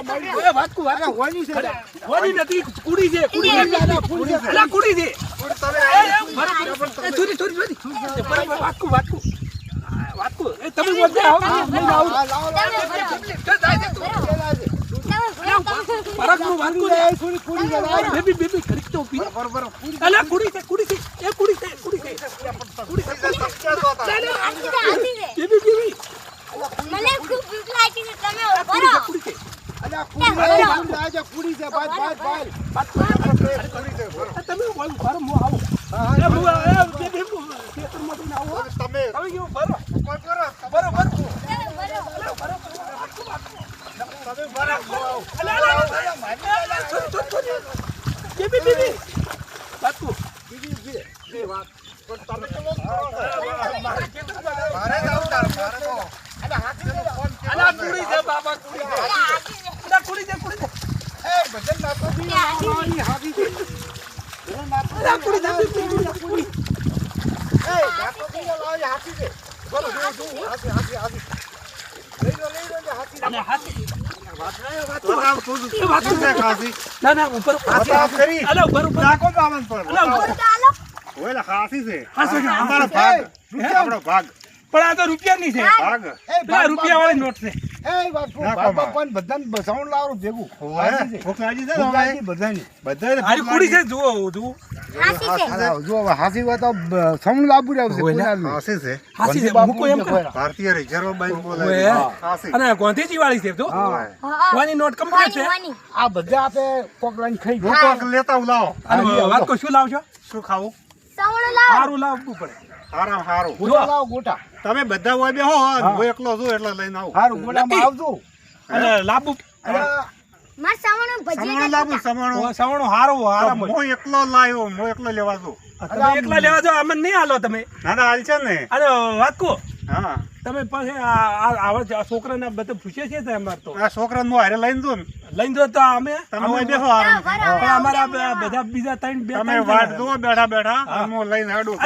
એ વાતકુ હોની છે હોની નથી કુડી છે અલા કુડી છે બરાબર વાતકુ એ તમે બોલતે આવો નહીં આવો પરકનું વાતકુ છે બેબી ખરીદ તો પી અલા કુડી છે એ કુડી છે બેબી મને ખૂબ ભૂખ લાગી છે તમે ઉભરો અલા કુડી છે બાદ તમે બોલ ભરો મો આવો એ મો બેબી ખેતર માં જઈને આવો તમે કેવું ભરો ના ઉપર ભાગ પણ આ તો રૂપિયાની છે ભાગ રૂપિયા વાળી નોટ છે પણ બધાને બસાવણ લાવો ભેગું બધાની કુડી છે જુઓ હાસી વાત સમણ લાવવું આવશે ભારતીય રિઝર્વ બેંક બોલે અને ગાંધીજી વાળી છે તો વાની નોટ કમ્પ્લીટ છે આ બધા આપે કોકલાઈન ખાઈ કોક લેતા લાવો અને વાત કો શું લાવશો શું ખાવું સારું લાવવું પડે હારું ગોટા લાવો ગોટા તમે બધા હોય બે હો હું એકલો છું એટલે લઈને આવું હારું ગોટામાં આવજો અને લાબુ માર સાવણો ભજીયા લાબુ સવણો હારો હું એકલો લાવ્યો હું એકલો લેવા છું તમે એકલા લેવા જો અમને નહીં હાલો તમે ના હાલ છે ને અરે વાત કો હા તમે પાસે આ છોકરાને બધું પૂછે છે અમાર તો આ છોકરાને હું હારે લઈને જો તો અમે તમે બેહો અમારા બધા બીજા ત્રણ બે તમે વાટ જો બેઠા હું લઈને હાડું